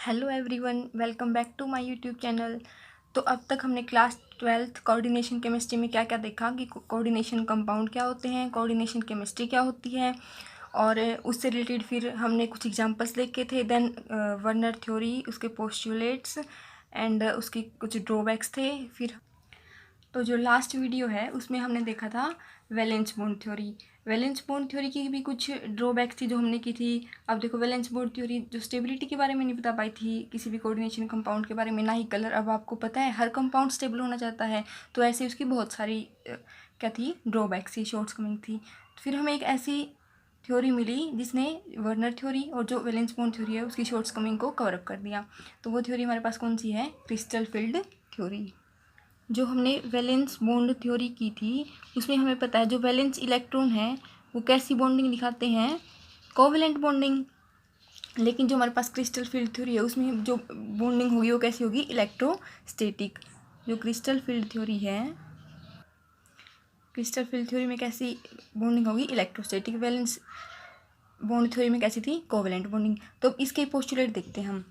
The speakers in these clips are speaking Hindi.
Hello everyone, welcome back to my YouTube channel. तो अब तक हमने क्लास 12th कोऑर्डिनेशन केमिस्ट्री में क्या क्या देखा कि कोऑर्डिनेशन कंपाउंड क्या होते हैं, कोऑर्डिनेशन केमिस्ट्री क्या होती है, और उससे रिलेटेड फिर हमने कुछ एग्जांपल्स देखे थे। देन वर्नर थ्योरी, उसके पोस्टुलेट्स एंड उसकी कुछ ड्रॉबैक्स थे। फिर तो जो लास्ट वीडियो है उसमें हमने देखा था valence bond theory. Valence bond theory की भी कुछ ड्रॉबैक्स थी जो हमने की थी। अब देखो, वैलेंस बॉन्ड थ्योरी जो स्टेबिलिटी के बारे में नहीं बता पाई थी, किसी भी कोऑर्डिनेशन कंपाउंड के बारे में, ना ही कलर। अब आपको पता है हर कंपाउंड स्टेबल होना चाहता है, तो ऐसे उसकी बहुत सारी क्या थी, ड्रॉबैक्स थी, शॉर्ट्स कमिंग थी। फिर हमें एक ऐसी थ्योरी मिली जिसने वर्नर थ्योरी और जो वैलेंस बॉन्ड थ्योरी है उसकी शॉर्ट्स कमिंग को कवर अप कर दिया। तो वो थ्योरी हमारे पास कौन सी है? Crystal field theory. जो हमने वैलेंस बॉन्ड थ्योरी की थी उसमें हमें पता है जो वैलेंस इलेक्ट्रॉन है वो कैसी बॉन्डिंग दिखाते हैं? Covalent bonding. लेकिन जो हमारे पास क्रिस्टल फील्ड थ्योरी है उसमें जो बॉन्डिंग होगी वो कैसी होगी? इलेक्ट्रोस्टैटिक। जो क्रिस्टल फील्ड थ्योरी है, क्रिस्टल फील्ड थ्योरी में कैसी बॉन्डिंग होगी? इलेक्ट्रोस्टैटिक। वैलेंस बॉन्ड थ्योरी में कैसी थी? Covalent bonding. तो इसके पोस्टुलेट देखते हैं हम।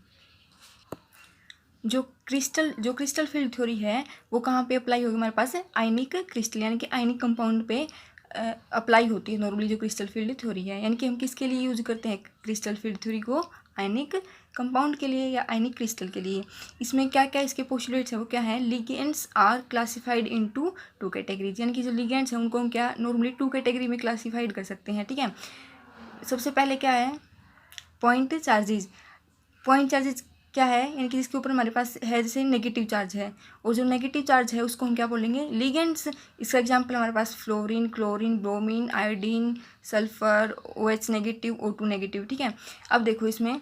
जो क्रिस्टल फील्ड थ्योरी है वो कहाँ पे अप्लाई होगी? हमारे पास आयनिक क्रिस्टल यानी कि आयनिक कंपाउंड पे अप्लाई होती है नॉर्मली जो क्रिस्टल फील्ड थ्योरी है। यानी कि हम किसके लिए यूज करते हैं क्रिस्टल फील्ड थ्योरी को? आयनिक कंपाउंड के लिए या आयनिक क्रिस्टल के लिए। इसमें क्या क्या इसके पोस्टुलेट्स है वो क्या है? Ligands are classified into two categories. यानी कि जो लिगेंड्स हैं उनको हम क्या नॉर्मली टू कैटेगरी में क्लासीफाइड कर सकते हैं। ठीक है, सबसे पहले क्या है? Point charges. पॉइंट चार्जेज क्या है? यानी कि जिसके ऊपर हमारे पास है जैसे नेगेटिव चार्ज है, और जो नेगेटिव चार्ज है उसको हम क्या बोलेंगे? लिगेंड्स। इसका एग्जांपल हमारे पास fluorine, chlorine, bromine, iodine, sulphur, OH negative, O2 negative. ठीक है, अब देखो इसमें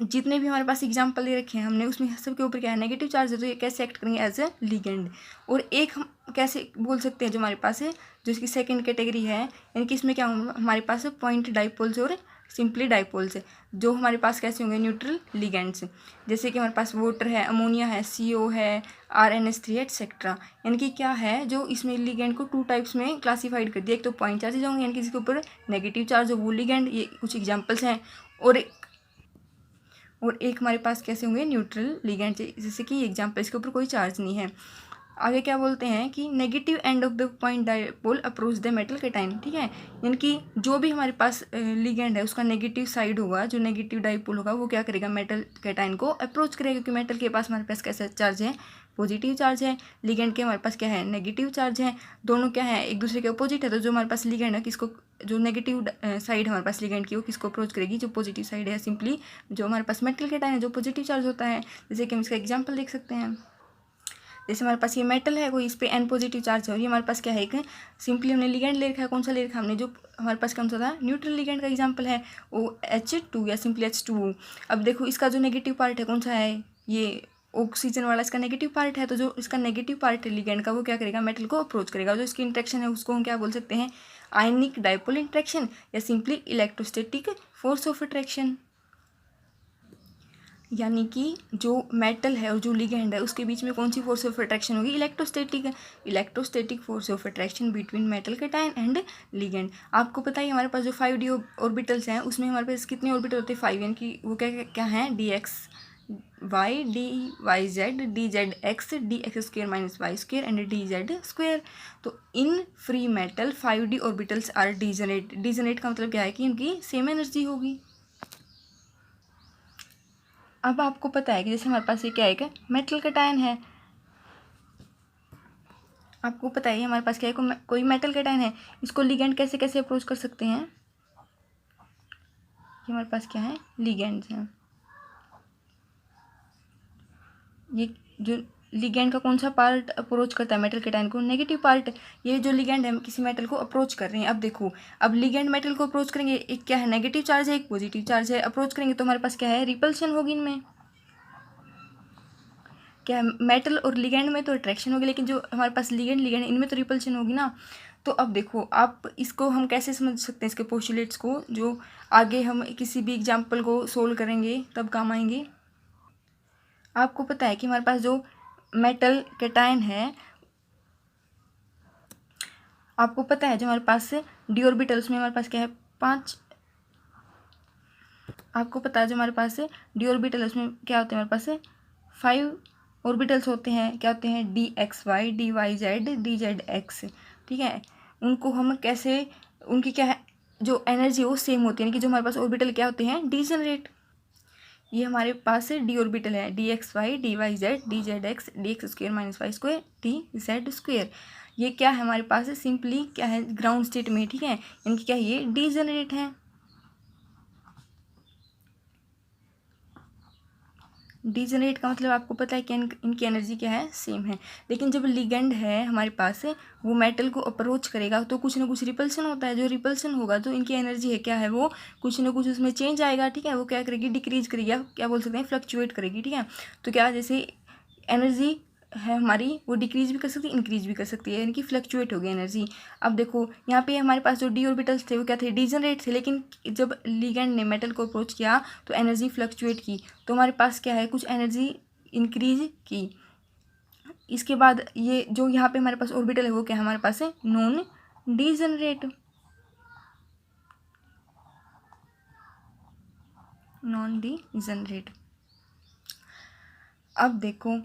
जितने भी हमारे पास एग्जाम्पल दे रखे हैं हमने उसमें सबके ऊपर क्या है? नेगेटिव चार्ज है, तो ये कैसे एक्ट करेंगे? As a ligand. और एक हम कैसे बोल सकते हैं जो हमारे पास है, जो इसकी सेकंड कैटेगरी है, यानी कि इसमें क्या होंगे हमारे पास? पॉइंट डाइपोल्स और सिंपली डाइपोल्स है, जो हमारे पास कैसे होंगे? Neutral ligands. जैसे कि हमारे पास वाटर है, अमोनिया है, CO है, RNH3 एटसेट्रा। यानी कि क्या है, जो इसमें लिगेंड को टू टाइप्स में क्लासीफाइड कर दिया। एक तो पॉइंट चार्जेज होंगे यानी कि जिसके ऊपर नेगेटिव चार्ज हो वो लिगेंड, ये कुछ एग्जाम्पल्स हैं। और एक हमारे पास कैसे होंगे? न्यूट्रल लिगेंड, जैसे कि एग्जाम्पल, इसके ऊपर कोई चार्ज नहीं है। आगे क्या बोलते हैं कि negative end of the point dipole approach the metal cation. ठीक है, यानी कि जो भी हमारे पास लिगेंड है उसका नेगेटिव साइड होगा, जो नेगेटिव डाइपोल होगा वो क्या करेगा? मेटल कैटायन को अप्रोच करेगा, क्योंकि मेटल के पास हमारे पास कैसा चार्ज है? पॉजिटिव चार्ज है। लिगेंड के हमारे पास क्या है? नेगेटिव चार्ज है। दोनों क्या है? एक दूसरे के अपोजिट है। तो जो हमारे पास लिगेंड है किसको, जो नेगेटिव साइड हमारे पास लिगेंड की वो किसको अप्रोच करेगी? जो पॉजिटिव साइड है, सिंपली जो हमारे पास मेटल कैटायन है जो पॉजिटिव चार्ज होता है। जैसे कि हम इसका एग्जाम्पल देख सकते हैं। जैसे हमारे पास ये मेटल है, कोई इस पर N पॉजिटिव चार्ज है, और ये हमारे पास क्या है? एक सिंपली हमने लिगेंड ले रखा है। कौन सा ले रखा है हमने? जो हमारे पास कौन सा था? न्यूट्रल लिगेंड का एग्जांपल है वो H2 या सिंपली H2O। अब देखो इसका जो नेगेटिव पार्ट है कौन सा है? ये ऑक्सीजन वाला इसका नेगेटिव पार्ट है। तो जो इसका नेगेटिव पार्ट है लिगेंड का वो क्या करेगा? मेटल को अप्रोच करेगा। जो इसकी इंट्रैक्शन है उसको हम क्या बोल सकते हैं? आयनिक डाइपोल इंट्रैक्शन या simply electrostatic force of attraction. यानी कि जो मेटल है और जो लिगेंड है उसके बीच में कौन सी फोर्स ऑफ अट्रैक्शन होगी? Electrostatic. Electrostatic force of attraction between metal cation and ligand. आपको पता है हमारे पास जो 5D ऑर्बिटल्स हैं उसमें हमारे पास कितने ऑर्बिटल होते हैं? 5, यानी कि वो क्या क्या हैं? DX Y, DYZ, DZX, DX² minus Y² and DZ²। तो in free metal 5D orbitals are degenerate. Degenerate का मतलब क्या है? कि इनकी सेम एनर्जी होगी। अब आपको पता है कि जैसे हमारे पास ये क्या है? मेटल कैटायन है। आपको पता है हमारे पास क्या है? कोई मेटल कैटायन है, इसको लिगेंड कैसे कैसे अप्रोच कर सकते हैं? ये हमारे पास क्या है? लिगेंड्स हैं। ये जो लिगेंड का कौन सा पार्ट अप्रोच करता है मेटल कैटायन को? Negative part. ये जो लिगेंड है किसी मेटल को अप्रोच कर रहे हैं। अब देखो, अब लिगेंड मेटल को अप्रोच करेंगे, एक क्या है? नेगेटिव चार्ज है, एक पॉजिटिव चार्ज है। अप्रोच करेंगे तो हमारे पास क्या है? रिपल्शन होगी इनमें। क्या है? मेटल और लिगेंड में तो अट्रैक्शन होगी, लेकिन जो हमारे पास लिगेंड इनमें तो रिपल्शन होगी ना। तो अब देखो, आप इसको हम कैसे समझ सकते हैं इसके पोस्टुलेट्स को, जो आगे हम किसी भी एग्जाम्पल को सोल्व करेंगे तब काम आएंगे। आपको पता है कि हमारे पास जो मेटल कैटायन है, आपको पता है जो हमारे पास डी ऑर्बिटल उसमें हमारे पास क्या है? 5 आपको पता है जो हमारे पास है डी ऑर्बिटल है उसमें क्या होते हैं, हमारे पास 5 ऑर्बिटल्स होते हैं। क्या होते हैं, D X Y, D Y Z, D Z X. ठीक है, उनको हम कैसे, उनकी क्या है जो एनर्जी है वो सेम होती है, यानी कि जो हमारे पास ऑर्बिटल क्या होते हैं, डीजेनरेट। ये हमारे पास डी ऑर्बिटल है, D X Y, D Y Z, D Z X, D X square minus Y square, D Z square. ये क्या है हमारे पास सिंपली क्या है, ग्राउंड स्टेट में। ठीक है, इनकी क्या है, ये डीजेनरेट है। डीजेनरेट का मतलब आपको पता है कि इनकी एनर्जी क्या है, सेम है। लेकिन जब लिगेंड है हमारे पास वो मेटल को अप्रोच करेगा तो कुछ ना कुछ रिपल्सन होता है। जो रिपल्सन होगा तो इनकी एनर्जी है क्या है, वो कुछ ना कुछ उसमें चेंज आएगा। ठीक है, वो क्या करेगी, डिक्रीज करेगी, या क्या बोल सकते हैं, फ्लक्चुएट करेगी। ठीक है, तो क्या जैसे एनर्जी है हमारी वो डिक्रीज भी कर सकती है, इंक्रीज भी कर सकती है, यानी कि फ्लक्चुएट हो गई एनर्जी। अब देखो यहाँ पे हमारे पास जो डी ऑर्बिटल्स थे वो क्या थे, डीजनरेट थे। लेकिन जब लिगेंड ने मेटल को अप्रोच किया तो एनर्जी फ्लक्चुएट की, तो हमारे पास क्या है, कुछ एनर्जी इंक्रीज की। इसके बाद ये जो यहाँ पे हमारे पास ऑर्बिटल है वो क्या है, हमारे पास है नॉन डीजनरेट। Non degenerate. अब देखो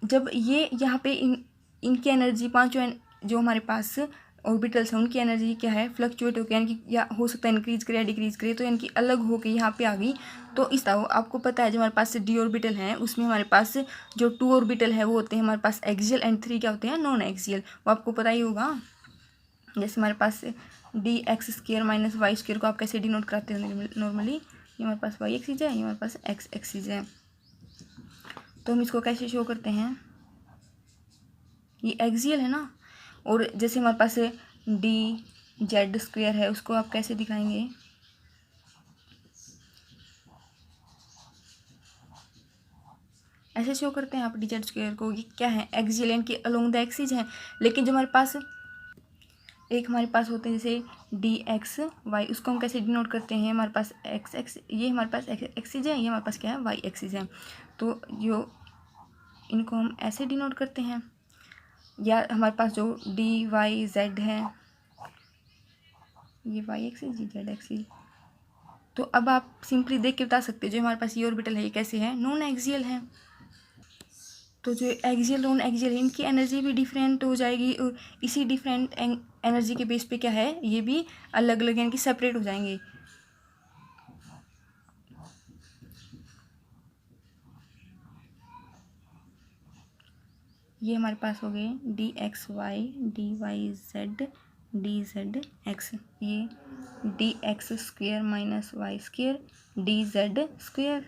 जब ये यहाँ पे इनकी एनर्जी पांचों जो हमारे पास ऑर्बिटल्स हैं उनकी एनर्जी क्या है, फ्लक्चुएट होकर, यानी कि या हो सकता है इंक्रीज करे या डिक्रीज करे, तो यानी कि अलग होकर यहाँ पे आ गई। तो इस तरह आपको पता है जो हमारे पास डी ऑर्बिटल है उसमें हमारे पास जो 2 ऑर्बिटल है वो होते हैं हमारे पास एक्सियल, एंड 3 क्या होते हैं, नॉन एक्सियल। वो आपको पता ही होगा। जैसे हमारे पास D X square minus Y square को आप कैसे डिनोट कराते हो नॉर्मली, ये हमारे पास वाई एक्सिस है, ये हमारे पास एक्स एक्सिस है। तो हम इसको कैसे शो करते हैं, ये एक्सियल है ना। और जैसे हमारे पास डी जेड स्क्वेयर है उसको आप कैसे दिखाएंगे, ऐसे शो करते हैं आप डी जेड स्क्वेयर को। ये क्या है, एक्सियल, यानी कि अलोंग द एक्सिस है। लेकिन जो हमारे पास एक हमारे पास होते हैं जैसे डी एक्स वाई, उसको हम कैसे डिनोट करते हैं, हमारे पास एक्स एक्स, ये हमारे पास एक्सिस है, ये हमारे पास क्या है, वाई एक्सिस है। तो जो इनको हम ऐसे डिनोट करते हैं। या हमारे पास जो डी वाई जेड है, ये वाई एक्सिस, ये जेड एक्सिस। तो अब आप सिंपली देख के बता सकते हो जो हमारे पास ये ऑर्बिटल है ये कैसे है, नॉन एक्सियल है। तो जो एक्सियल नॉन एक्सियल है इनकी एनर्जी भी डिफरेंट हो जाएगी, और इसी डिफरेंट एनर्जी के बेस पे क्या है, ये भी अलग अलग यानी कि सेपरेट हो जाएंगे। ये हमारे पास हो गए D X Y, D Y Z, D Z X. ये D X square minus Y square, D Z square.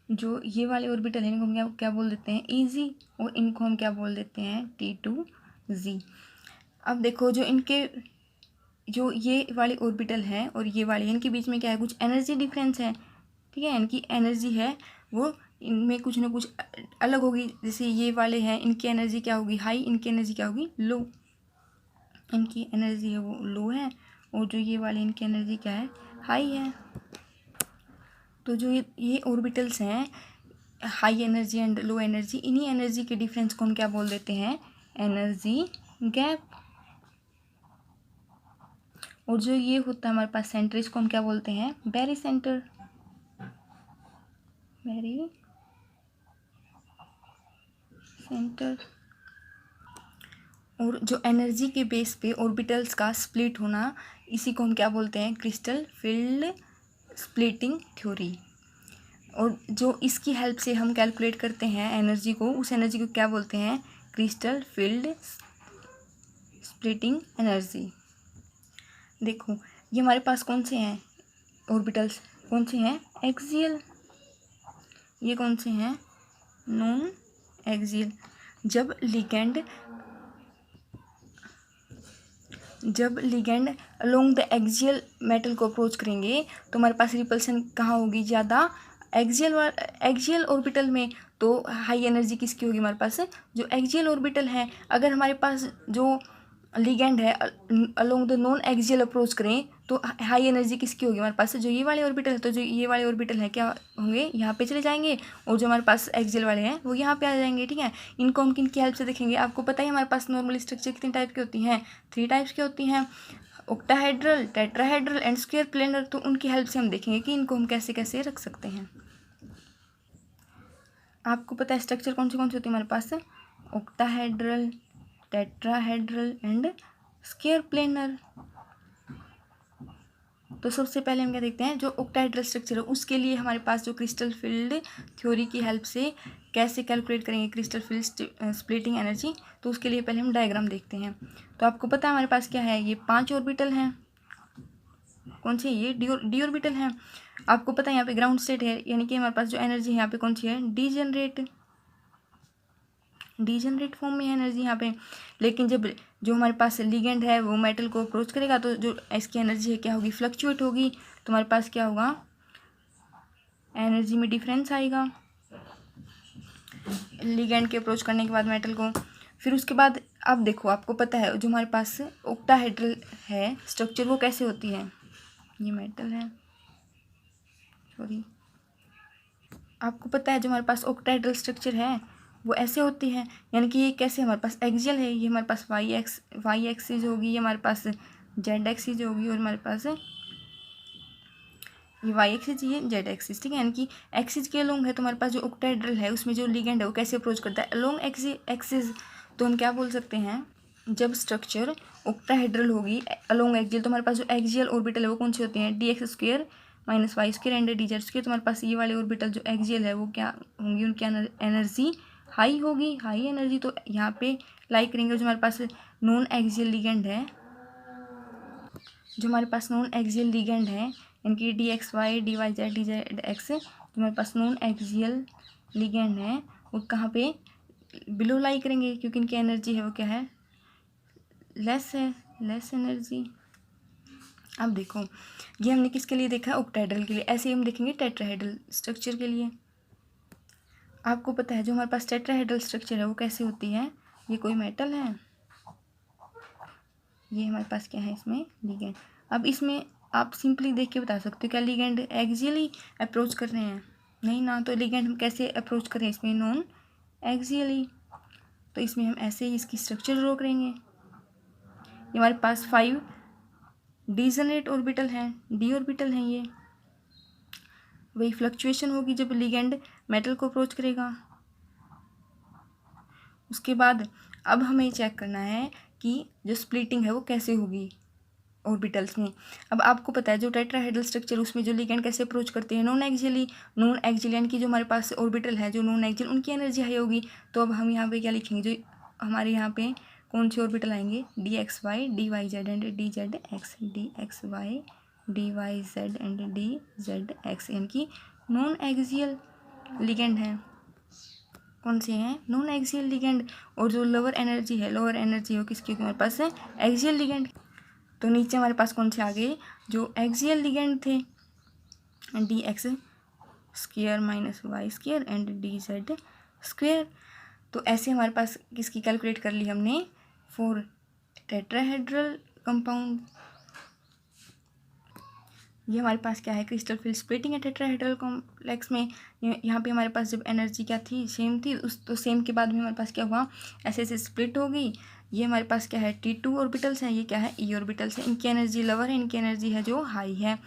जो ये वाले ऑर्बिटल हैं इनको हम क्या बोल देते हैं, ईजी, और इनको हम क्या बोल देते हैं, T2Z। अब देखो जो इनके जो ये वाले ऑर्बिटल हैं और ये वाले, इनके बीच में क्या है, कुछ एनर्जी डिफरेंस है। ठीक है, इनकी एनर्जी है वो इनमें कुछ ना कुछ अलग होगी। जैसे ये वाले हैं इनकी एनर्जी क्या होगी, हाई, इनकी एनर्जी क्या होगी, लो। इनकी एनर्जी है वो लो है, और जो ये वाले इनकी एनर्जी क्या है, हाई है। तो जो ये ऑर्बिटल्स हैं high energy and low energy, इन्हीं एनर्जी के डिफरेंस को हम क्या बोल देते हैं, एनर्जी गैप। और जो ये होता है हमारे पास सेंटर, इसको हम क्या बोलते हैं, बैरी सेंटर। बैरी सेंटर। और जो एनर्जी के बेस पे ऑर्बिटल्स का स्प्लिट होना, इसी को हम क्या बोलते हैं, क्रिस्टल फील्ड स्प्लिटिंग थ्योरी। और जो इसकी हेल्प से हम कैलकुलेट करते हैं एनर्जी को, उस एनर्जी को क्या बोलते हैं, क्रिस्टल फील्ड स्प्लिटिंग एनर्जी। देखो ये हमारे पास कौन से हैं ऑर्बिटल्स, कौन से हैं, एक्सियल। ये कौन से हैं, नॉन एक्सियल। जब ligand along the axial metal को अप्रोच करेंगे तो हमारे पास रिपल्सन कहाँ होगी, ज़्यादा एक्सियल ऑर्बिटल में। तो हाई एनर्जी किसकी होगी, हमारे पास जो एक्सियल ऑर्बिटल है। अगर हमारे पास जो लिगेंड है along the non axial approach करें तो हाई एनर्जी किसकी होगी, हमारे पास जो ये वाले ऑर्बिटल है। तो जो ये वाले ऑर्बिटल है क्या होंगे, यहाँ पे चले जाएंगे, और जो हमारे पास एक्सियल वाले हैं वो यहाँ पे आ जाएंगे। ठीक है, इनको हम किन की हेल्प से देखेंगे, आपको पता ही हमारे पास नॉर्मल स्ट्रक्चर कितने टाइप की होती हैं, 3 टाइप्स की होती हैं। Octahedral, tetrahedral and square planar, तो उनकी हेल्प से हम देखेंगे कि इनको हम कैसे कैसे रख सकते हैं। आपको पता है स्ट्रक्चर कौन सी होती है हमारे पास? Octahedral, tetrahedral and square planar. तो सबसे पहले हम क्या देखते हैं, जो ऑक्टाहेड्रल स्ट्रक्चर है उसके लिए हमारे पास जो क्रिस्टल फील्ड थ्योरी की हेल्प से कैसे कैलकुलेट करेंगे क्रिस्टल फील्ड स्प्लिटिंग एनर्जी, तो उसके लिए पहले हम डायग्राम देखते हैं। तो आपको पता है हमारे पास क्या है, ये 5 ऑर्बिटल हैं। कौन सी है? ये डी ऑर्बिटल है। आपको पता है यहाँ पे ग्राउंड स्टेट है, यानी कि हमारे पास जो एनर्जी है यहाँ पे कौन सी है? डीजनरेट फॉर्म में है एनर्जी यहाँ पे। लेकिन जब जो हमारे पास लिगेंड है वो मेटल को अप्रोच करेगा तो जो इसकी एनर्जी है क्या होगी? फ्लक्चुएट होगी। तो हमारे पास क्या होगा? एनर्जी में डिफरेंस आएगा लिगेंड के अप्रोच करने के बाद मेटल को। फिर उसके बाद अब देखो, आपको पता है जो हमारे पास ऑक्टाहेड्रल है स्ट्रक्चर वो कैसे होती है? ये मेटल है, सॉरी। आपको पता है जो हमारे पास ऑक्टाहेड्रल स्ट्रक्चर है वो ऐसे होती है, यानी कि ये कैसे हमारे पास एक्सियल है, ये हमारे पास वाई एक्सिस होगी, ये हमारे पास जेड एक्सिस होगी, और हमारे पास ये वाई एक्सिस, ये जेड एक्सिस, ठीक है। यानी कि एक्सिस के अलोंग है, तो हमारे पास जो ऑक्टाहेड्रल है उसमें जो लिगेंड है वो कैसे अप्रोच करता है? Along axis. तो हम क्या बोल सकते हैं, जब स्ट्रक्चर ऑक्टाहेड्रल होगी अलोंग एक्सियल, तो हमारे पास जो एक्सियल ऑर्बिटल है वो कौन सी होती है? D X square minus Y square and D Z square. तो हमारे पास ये वाले ऑर्बिटल जो एक्सियल है वो क्या होंगी? उनकी एनर्जी हाई होगी, हाई एनर्जी। तो यहाँ पे लाइक करेंगे जो हमारे पास नॉन एक्सियल लिगेंड है, जो हमारे पास नॉन एक्सियल लिगेंड है इनकी D X Y D Y Z D Z X, जो हमारे पास नॉन एक्सियल लिगेंड है वो कहाँ पे? बिलो लाई करेंगे, क्योंकि इनकी एनर्जी है वो क्या है? लेस है, लेस एनर्जी। अब देखो ये हमने किसके लिए देखा? ऑक्टाहेड्रल के लिए। ऐसे ही हम देखेंगे टेट्राहेड्रल स्ट्रक्चर के लिए। आपको पता है जो हमारे पास टेट्राहेड्रल स्ट्रक्चर है वो कैसे होती है? ये कोई मेटल है, ये हमारे पास क्या है? इसमें लिगेंड। अब इसमें आप सिंपली देख के बता सकते हो क्या लिगेंड एक्सियली अप्रोच कर रहे हैं? नहीं ना। तो लिगेंड हम कैसे अप्रोच करें? इसमें नॉन एक्सियली। तो इसमें हम ऐसे ही इसकी स्ट्रक्चर ड्रॉ करेंगे। ये हमारे पास 5 डीजनरेट ऑर्बिटल हैं, डी ऑर्बिटल हैं ये। वही फ्लक्चुएशन होगी जब लिगेंड मेटल को अप्रोच करेगा। उसके बाद अब हमें चेक करना है कि जो स्प्लिटिंग है वो कैसे होगी ऑर्बिटल्स में। अब आपको पता है जो टेट्राहेड्रल स्ट्रक्चर उसमें जो लिगेंड कैसे अप्रोच करते हैं? Non axially. नॉन एक्सियल यानी कि जो हमारे पास ऑर्बिटल है जो नॉन एक्सियल उनकी एनर्जी हाई होगी। तो अब हम यहाँ पे क्या लिखेंगे? जो हमारे यहाँ पे कौन से ऑर्बिटल आएंगे? D X Y D Y Z and D Z X, D X Y D Y Z and D Z X, यानी कि नॉन एक्सियल लिगेंड है। कौन से हैं? Non axial ligand. और जो लोअर एनर्जी है, लोअर एनर्जी हो किसकी? हमारे पास है एक्सियल लिगेंड। तो नीचे हमारे पास कौन से आ गए? जो एक्सियल लिगेंड थे, D X square minus Y square and D Z square. तो ऐसे हमारे पास किसकी कैलकुलेट कर ली हमने? For tetrahedral compound. ये हमारे पास क्या है? क्रिस्टल फील्ड स्प्लिटिंग है टेट्राहेड्रल कॉम्प्लेक्स में। यहाँ पे हमारे पास जब एनर्जी क्या थी? सेम थी। उस तो सेम के बाद में हमारे पास क्या हुआ? ऐसे ऐसे स्प्लिट हो गई। ये हमारे पास क्या है? T2 ऑर्बिटल्स हैं, ये क्या है? E ऑर्बिटल्स हैं। इनकी एनर्जी लोअर है, इनकी एनर्जी है जो हाई है।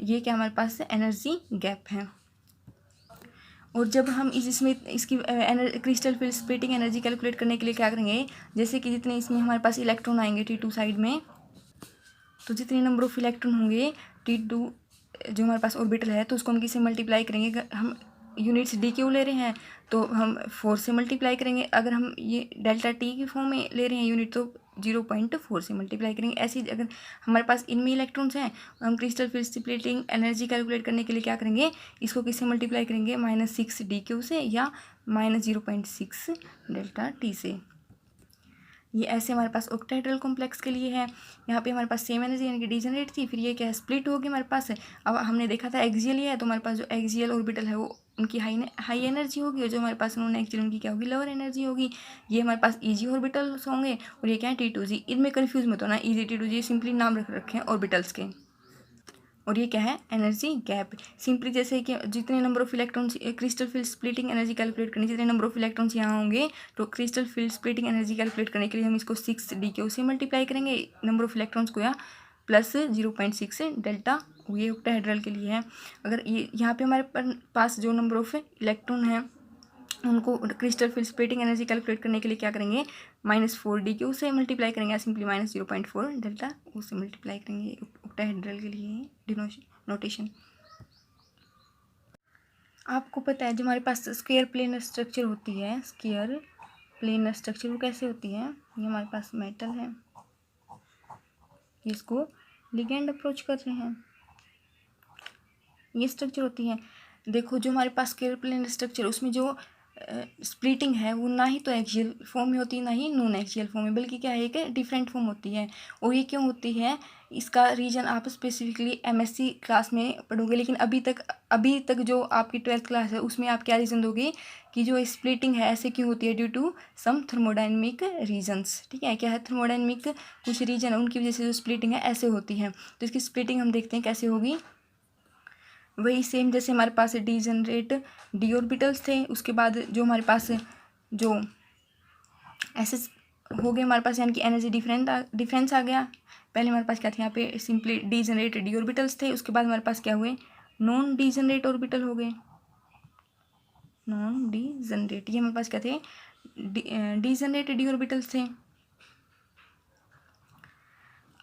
ये क्या हमारे पास एनर्जी गैप है। और जब हम इसमें इसकी crystal field splitting energy calculate करने के लिए क्या करेंगे? जैसे कि जितने इसमें हमारे पास इलेक्ट्रॉन आएंगे T2 साइड में, तो जितने नंबर ऑफ इलेक्ट्रॉन होंगे T2 जो हमारे पास ऑर्बिटल है तो उसको हम किससे मल्टीप्लाई करेंगे? हम यूनिट्स डी क्यू ले रहे हैं तो हम 4 से मल्टीप्लाई करेंगे। अगर हम ये डेल्टा टी की फॉर्म में ले रहे हैं यूनिट तो 0.4 से मल्टीप्लाई करेंगे। ऐसे ही अगर हमारे पास इनमें इलेक्ट्रॉन्स हैं हम crystal field splitting energy calculate करने के लिए क्या करेंगे? इसको किससे मल्टीप्लाई करेंगे? -6 डी क्यू से या -0.6 डेल्टा टी से। ये ऐसे हमारे पास ऑक्टाहेड्रल कॉम्प्लेक्स के लिए है। यहाँ पे हमारे पास सेम एनर्जी यानी कि डीजनरेट थी, फिर ये क्या है? स्प्लिट होगी हमारे पास। अब हमने देखा था एक्सियल ही है, तो हमारे पास जो एक्सियल ऑर्बिटल है वो उनकी हाई एनर्जी होगी, और जो हमारे पास नॉन एक्सियल उनकी क्या होगी? लोअर एनर्जी होगी। ये हमारे पास ईजी ऑर्बिटल्स होंगे और ये क्या है? T2G। इनमें कन्फ्यूज मत होना, ईजी T2G सिंपली नाम रख रखे हैं ऑर्बिटल्स के। और ये क्या है? Energy gap. सिंपली जैसे कि जितने number of electrons crystal field splitting energy calculate करनी, जितने नंबर ऑफ इलेक्ट्रॉन्स यहाँ होंगे तो crystal field splitting energy calculate करने के लिए हम इसको 6 डी क्यू से मल्टीप्लाई करेंगे नंबर ऑफ इलेक्ट्रॉन्स को या प्लस 0.6 डेल्टा, ये ऑक्टाहेड्रल के लिए है। अगर ये यहाँ पे हमारे पास जो नंबर ऑफ इलेक्ट्रॉन है उनको crystal field splitting energy calculate करने के लिए क्या करेंगे, -4d से मल्टीप्लाई करेंगे, सिंपली -0.4 डेल्टा उससे मल्टीप्लाई करेंगे। ऑक्टाहेड्रल के लिए नोटेशन। आपको पता है जो हमारे पास स्क्वायर प्लेन स्ट्रक्चर होती है, स्क्वायर प्लेन स्ट्रक्चर, वो कैसे होती है, ये हमारे पास मेटल है, इसको लिगेंड अप्रोच कर रहे हैं, ये स्ट्रक्चर होती है। देखो जो हमारे पास स्क्वायर प्लेन स्ट्रक्चर उसमें जो स्प्लिटिंग है वो ना ही तो एक्सियल फॉर्म में होती है ना ही नॉन एक्सियल फॉर्म में, बल्कि क्या है एक डिफरेंट फॉर्म होती है। और ये क्यों होती है, इसका रीज़न आप स्पेसिफिकली एमएससी क्लास में पढ़ोगे, लेकिन अभी तक जो आपकी 12th क्लास है उसमें आप क्या रीज़न दोगे कि जो स्प्लिटिंग है ऐसे क्यों होती है, due to some thermodynamic reasons. ठीक है, क्या है थर्मोडाइनमिक कुछ रीजन है, उनकी वजह से जो स्प्लिटिंग है ऐसे होती है। तो इसकी स्प्लिटिंग हम देखते हैं कैसे होगी। वही सेम जैसे हमारे पास डीजनरेट डी ऑर्बिटल्स थे, उसके बाद जो हमारे पास जो ऐसे हो गए हमारे पास, यानी कि एनर्जी डिफरेंस आ गया। पहले हमारे पास क्या था, यहाँ पे सिंपली डीजनरेट डी ऑर्बिटल्स थे, उसके बाद हमारे पास क्या हुए, नॉन डीजनरेट ऑर्बिटल हो गए, नॉन डीजनरेट, ये हमारे पास क्या थे, डीजनरेट डी ऑर्बिटल्स थे।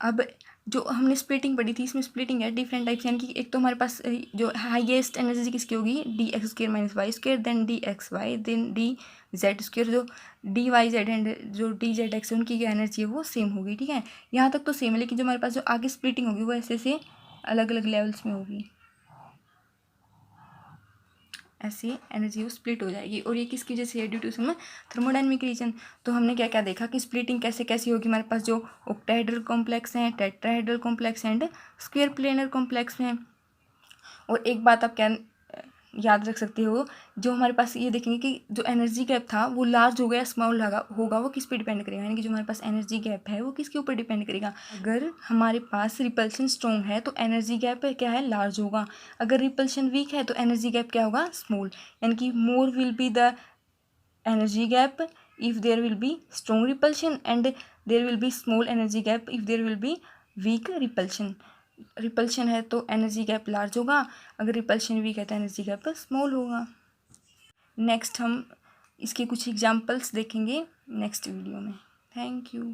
अब जो हमने स्प्लिटिंग पढ़ी थी, इसमें स्प्लिटिंग है डिफरेंट टाइप्स, यानी कि एक तो हमारे पास जो हाईएस्ट एनर्जी किसकी होगी, dx² - y², then dxy, then dz², जो dyz एंड जो dzx है उनकी क्या एनर्जी है वो सेम होगी। ठीक है, यहाँ तक तो सेम है, लेकिन जो हमारे पास जो आगे स्प्लिटिंग होगी वो ऐसे अलग अलग लेवल्स में होगी, ऐसे एनर्जी वो स्प्लिट हो जाएगी। और ये किसकी वजह से है, due to some thermodynamic reason. तो हमने क्या क्या देखा कि स्प्लिटिंग कैसे कैसी होगी, हमारे पास जो ऑक्टाहेड्रल कॉम्प्लेक्स हैं, tetrahedral complex and square planar complex हैं। और एक बात आप क्या याद रख सकते हो, जो हमारे पास ये देखेंगे कि जो एनर्जी गैप था वो लार्ज हो गया स्मॉल होगा, वो किस पे डिपेंड करेगा, यानी कि जो हमारे पास एनर्जी गैप है वो किसके ऊपर डिपेंड करेगा। अगर हमारे पास रिपल्शन स्ट्रॉन्ग है तो एनर्जी गैप क्या है, लार्ज होगा। अगर रिपल्शन वीक है तो एनर्जी गैप क्या होगा, स्मॉल। यानी कि more will be the energy gap if there will be strong repulsion, and there will be small energy gap if there will be weak repulsion. Repulsion है तो एनर्जी गैप लार्ज होगा, अगर रिपल्शन वीक है तो एनर्जी गैप स्मॉल होगा। नेक्स्ट हम इसके कुछ एग्जांपल्स देखेंगे नेक्स्ट वीडियो में। Thank you.